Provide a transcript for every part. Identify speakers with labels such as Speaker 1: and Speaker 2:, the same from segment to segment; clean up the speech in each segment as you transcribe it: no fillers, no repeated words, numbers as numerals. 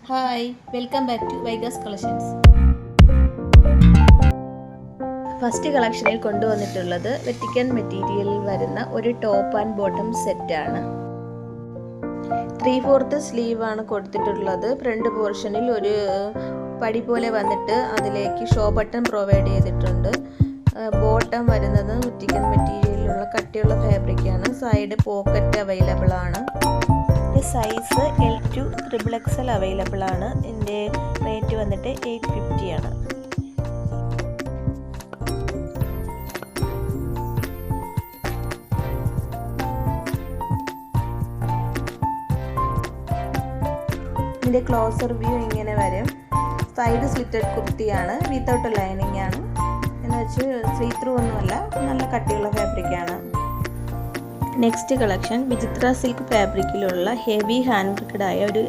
Speaker 1: Hi, welcome back to Vaigas collections. First കളക്ഷനിൽ കൊണ്ടുവന്നിട്ടുള്ളത് വെറ്റിക്കൻ മെറ്റീരിയലിൽ വരുന്ന ഒരു ടോപ്പ് ആൻഡ് ബോട്ടം സെറ്റാണ്. 3/4 സ്ലീവാണ് കൊടുത്തിട്ടുള്ളത്. ഫ്രണ്ട് പോർഷനിൽ ഒരു പടി പോലെ വന്നിട്ട് അതിലേക്ക് ഷോ ബട്ടൺ പ്രൊവൈഡ് ചെയ്തിട്ടുണ്ട്. ബോട്ടം വരുന്നത് വെറ്റിക്കൻ മെറ്റീരിയലിലുള്ള കട്ടിയുള്ള ഫാബ്രിക്കാണ്. സൈഡ് പോക്കറ്റ് അവൈലബിൾ ആണ്. സൈസ് L2 XXL അവൈലബിൾ ആണ്. ഇതിൻ്റെ റേറ്റ് വന്നിട്ട് 850 ആണ്. ഇതിൻ്റെ ക്ലോസർ വ്യൂ ഇങ്ങനെ വരും. സൈഡ് സ്ലിറ്റഡ് കുർത്തിയാണ്, വിത്തൗട്ട് ലൈനിങ് ആണ്. എന്ന് വെച്ച് സീ ത്രൂ ഒന്നുമല്ല, നല്ല കട്ടിയുള്ള ഫാബ്രിക്കാണ്. നെക്സ്റ്റ് കളക്ഷൻ വിചിത്ര സിൽക്ക് ഫാബ്രിക്കിലുള്ള ഹെവി ഹാൻഡ് വർക്ക്ഡായ ഒരു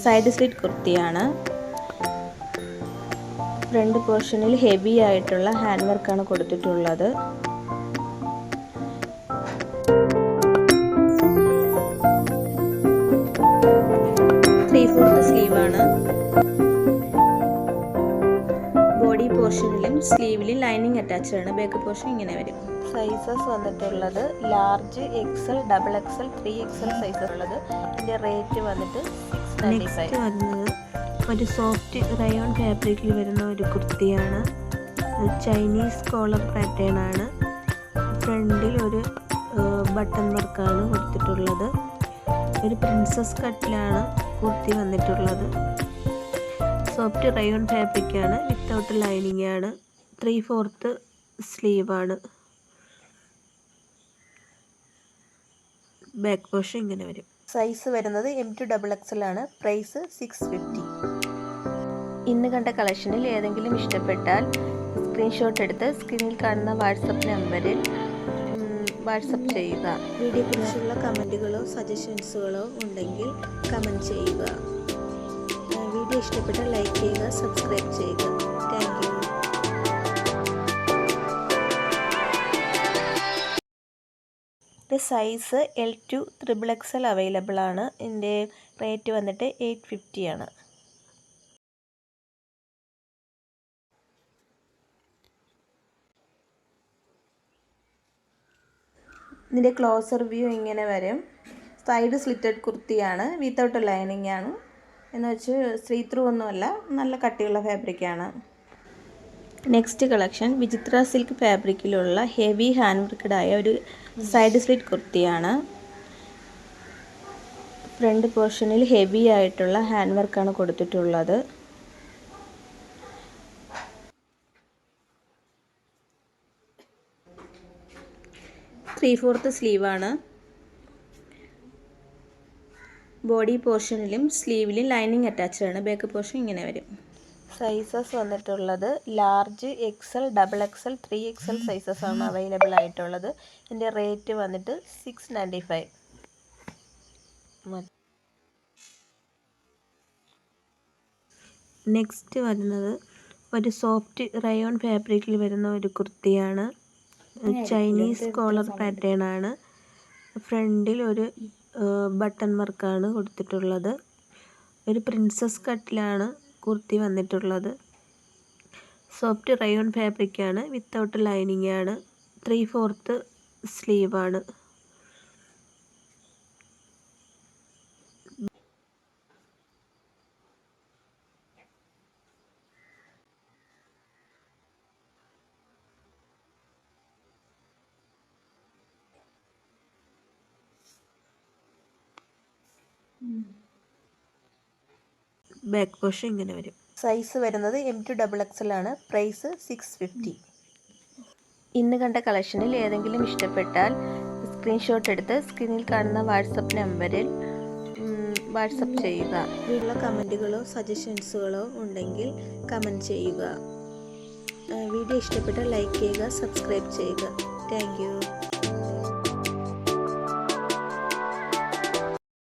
Speaker 1: സൈഡ് സ്ലിറ്റ് കുർത്തിയാണ്. ഫ്രണ്ട് പോർഷനിൽ ഹെവി ആയിട്ടുള്ള ഹാൻഡ് വർക്കാണ് കൊടുത്തിട്ടുള്ളത്. ത്രീ-ഫോർത്ത് സ്ലീവാണ്. ബോഡി പോർഷനിലും സ്ലീവിലും ലൈനിങ് അറ്റാച്ച്ഡ് ആണ്. ബാക്ക് പോർഷൻ ഇങ്ങനെ വരും. സൈസസ് വന്നിട്ടുള്ളത് large, XL, XXL, 3XL sizes ഉള്ളത്. ഇതിൻ്റെ റേറ്റ് വന്നിട്ട് 695. വരുന്നത് ഒരു സോഫ്റ്റ് റയോൺ ഫാബ്രിക്കിൽ വരുന്ന ഒരു കുർത്തിയാണ്. ചൈനീസ് കോളർ പാറ്റേൺ ആണ്. ഫ്രണ്ടിൽ ഒരു ബട്ടൺ വർക്കാണ് കൊടുത്തിട്ടുള്ളത്. ഒരു പ്രിൻസസ് കട്ടിലാണ് കുർത്തി വന്നിട്ടുള്ളത്. സോഫ്റ്റ് റയോൺ ഫാബ്രിക്കാണ്, വിത്തൗട്ട് ലൈനിങ് ആണ്. 3/4 സ്ലീവാണ്. ബാക്ക് പോർഷൻ ഇങ്ങനെ വരും. സൈസ് വരുന്നത് M2 XXL ആണ്. പ്രൈസ് 650. ഇന്ന് കണ്ട കളക്ഷനിൽ ഏതെങ്കിലും ഇഷ്ടപ്പെട്ടാൽ സ്ക്രീൻഷോട്ട് എടുത്ത് സ്ക്രീനിൽ കാണുന്ന വാട്സപ്പ് നമ്പറിൽ വാട്സപ്പ് ചെയ്യുക. വീഡിയോയെക്കുറിച്ചുള്ള കമൻറ്റുകളോ സജഷൻസുകളോ ഉണ്ടെങ്കിൽ കമൻറ്റ് ചെയ്യുക. വീഡിയോ ഇഷ്ടപ്പെട്ടാൽ ലൈക്ക് ചെയ്യുക, സബ്സ്ക്രൈബ് ചെയ്യുക. Thank you. Size L2 XXL available ആണ്. ഇതിൻ്റെ റേറ്റ് വന്നിട്ട് 850 ആണ്. ഇതിൻ്റെ ക്ലോസർ വ്യൂ ഇങ്ങനെ വരും. സൈഡ് സ്ലിറ്റഡ് കുർത്തിയാണ്, വിത്തൗട്ട് ലൈനിങ് ആണ്. എന്ന് വെച്ച് സീ ത്രൂ ഒന്നുമല്ല, നല്ല കട്ടിയുള്ള ഫാബ്രിക്കാണ്. നെക്സ്റ്റ് കളക്ഷൻ വിചിത്ര സിൽക്ക് ഫാബ്രിക്കിലുള്ള ഹെവി ഹാൻഡ് വർക്ക്ഡായ ഒരു സൈഡ് സ്ലിറ്റ് കുർത്തിയാണ്. ഫ്രണ്ട് പോർഷനിൽ ഹെവി ആയിട്ടുള്ള ഹാൻഡ് വർക്കാണ് കൊടുത്തിട്ടുള്ളത്. ത്രീ-ഫോർത്ത് സ്ലീവാണ്. ബോഡി പോർഷനിലും സ്ലീവിലും ലൈനിങ് അറ്റാച്ച്ഡ് ആണ്. ബാക്ക് പോർഷൻ ഇങ്ങനെ വരും. സൈസസ് വന്നിട്ടുള്ളത് large, XL, XXL, 3XL sizes ആണ് അവൈലബിൾ ആയിട്ടുള്ളത്. ഇതിൻ്റെ റേറ്റ് വന്നിട്ട് 695. നെക്സ്റ്റ് വരുന്നത് ഒരു സോഫ്റ്റ് റയോൺ ഫാബ്രിക്കിൽ വരുന്ന ഒരു കുർത്തിയാണ്. ചൈനീസ് കോളർ പാറ്റേൺ ആണ്. ഫ്രണ്ടിൽ ഒരു ബട്ടൺ വർക്കാണ് കൊടുത്തിട്ടുള്ളത്. ഒരു പ്രിൻസസ് കട്ടിലാണ് കുർത്തി വന്നിട്ടുള്ളത്. സോഫ്റ്റ് റയോൺ ഫാബ്രിക്കാണ്, വിത്തൗട്ട് ലൈനിങ് ആണ്. 3/4 സ്ലീവാണ്. ബാക്ക് പോർഷൻ ഇങ്ങനെ വരും. സൈസ് വരുന്നത് M2 XXL ആണ്. പ്രൈസ് 650. ഇന്ന് കണ്ട കളക്ഷനിൽ ഏതെങ്കിലും ഇഷ്ടപ്പെട്ടാൽ സ്ക്രീൻഷോട്ട് എടുത്ത് സ്ക്രീനിൽ കാണുന്ന വാട്സപ്പ് നമ്പറിൽ വാട്സപ്പ് ചെയ്യുക. വീഡിയോയിലുള്ള കമൻറ്റുകളോ സജഷൻസുകളോ ഉണ്ടെങ്കിൽ കമൻറ്റ് ചെയ്യുക. വീഡിയോ ഇഷ്ടപ്പെട്ടാൽ ലൈക്ക് ചെയ്യുക, സബ്സ്ക്രൈബ് ചെയ്യുക. Thank you.